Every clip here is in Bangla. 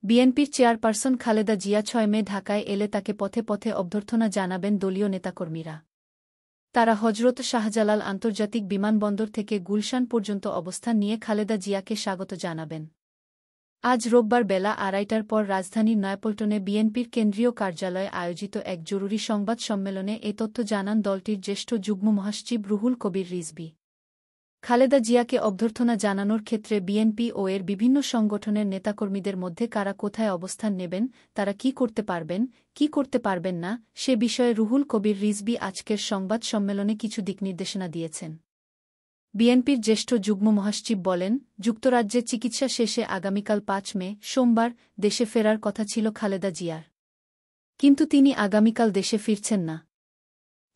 বিএনপির চেয়ারপারসন খালেদা জিয়া ৬ মে ঢাকায় এলে তাকে পথে পথে অভ্যর্থনা জানাবেন দলীয় নেতাকর্মীরা। তারা হজরত শাহজালাল আন্তর্জাতিক বিমানবন্দর থেকে গুলশান পর্যন্ত অবস্থান নিয়ে খালেদা জিয়াকে স্বাগত জানাবেন। আজ রোববার বেলা ২:৩০টার পর রাজধানীর নয়াপল্টনে বিএনপির কেন্দ্রীয় কার্যালয়ে আয়োজিত এক জরুরি সংবাদ সম্মেলনে এ তথ্য জানান দলটির জ্যেষ্ঠ যুগ্ম মহাসচিব রুহুল কবির রিজভী। খালেদা জিয়াকে অভ্যর্থনা জানানোর ক্ষেত্রে বিএনপি ও এর বিভিন্ন সংগঠনের নেতাকর্মীদের মধ্যে কারা কোথায় অবস্থান নেবেন, তারা কি করতে পারবেন, কি করতে পারবেন না, সে বিষয়ে রুহুল কবির রিজভী আজকের সংবাদ সম্মেলনে কিছু দিকনির্দেশনা দিয়েছেন। বিএনপির জ্যেষ্ঠ যুগ্ম মহাসচিব বলেন, যুক্তরাজ্যে চিকিৎসা শেষে আগামীকাল ৫ মে সোমবার দেশে ফেরার কথা ছিল খালেদা জিয়ার। কিন্তু তিনি আগামীকাল দেশে ফিরছেন না।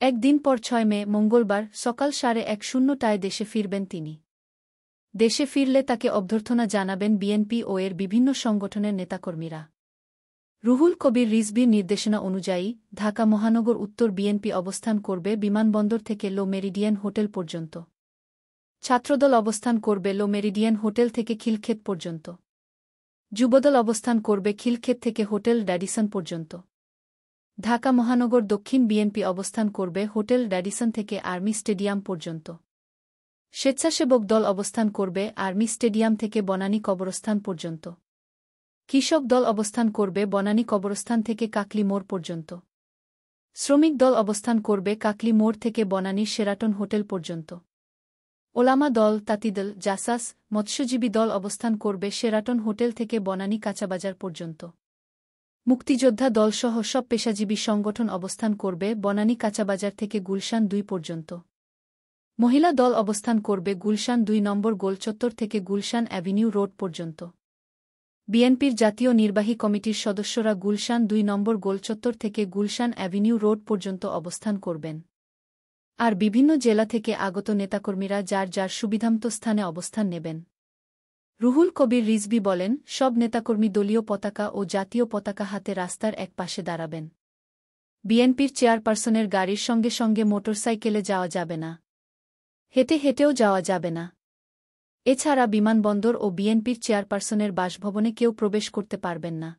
একদিন পর ৬ মে মঙ্গলবার সকাল ১:১০টায় দেশে ফিরবেন তিনি। দেশে ফিরলে তাকে অভ্যর্থনা জানাবেন বিএনপি ও এর বিভিন্ন সংগঠনের নেতাকর্মীরা। রুহুল কবির রিজভীর নির্দেশনা অনুযায়ী ঢাকা মহানগর উত্তর বিএনপি অবস্থান করবে বিমানবন্দর থেকে লো মেরিডিয়ান হোটেল পর্যন্ত। ছাত্রদল অবস্থান করবে লো মেরিডিয়ান হোটেল থেকে খিলক্ষেত পর্যন্ত। যুবদল অবস্থান করবে খিলক্ষেত থেকে হোটেল ড্যাডিসন পর্যন্ত। ঢাকা মহানগর দক্ষিণ বিএনপি অবস্থান করবে হোটেল ড্যাডিসন থেকে আর্মি স্টেডিয়াম পর্যন্ত। স্বেচ্ছাসেবক দল অবস্থান করবে আর্মি স্টেডিয়াম থেকে বনানী কবরস্থান পর্যন্ত। কৃষক দল অবস্থান করবে বনানী কবরস্থান থেকে কাকলী মোড় পর্যন্ত। শ্রমিক দল অবস্থান করবে কাকলী মোড় থেকে বনানীর শেরাটন হোটেল পর্যন্ত। ওলামা দল, তাঁতিদল, জাসাস, মৎস্যজীবী দল অবস্থান করবে শেরাটন হোটেল থেকে বনানী কাঁচাবাজার পর্যন্ত। মুক্তিযোদ্ধা দলসহ সব পেশাজীবী সংগঠন অবস্থান করবে বনানী কাঁচাবাজার থেকে গুলশান ২ পর্যন্ত। মহিলা দল অবস্থান করবে গুলশান ২ নম্বর গোলচত্বর থেকে গুলশান অ্যাভিনিউ রোড পর্যন্ত। বিএনপির জাতীয় নির্বাহী কমিটির সদস্যরা গুলশান ২ নম্বর গোলচত্বর থেকে গুলশান অ্যাভিনিউ রোড পর্যন্ত অবস্থান করবেন। আর বিভিন্ন জেলা থেকে আগত নেতাকর্মীরা যার যার সুবিধামতো স্থানে অবস্থান নেবেন। রুহুল কবির রিজভী বলেন, সব নেতাকর্মী দলীয় পতাকা ও জাতীয় পতাকা হাতে রাস্তার এক পাশে দাঁড়াবেন। বিএনপির চেয়ারপারসনের গাড়ির সঙ্গে সঙ্গে মোটরসাইকেলে যাওয়া যাবে না। হেঁটে হেঁটেও যাওয়া যাবে না। এছাড়া বিমানবন্দর ও বিএনপির চেয়ারপারসনের বাসভবনে কেউ প্রবেশ করতে পারবেন না।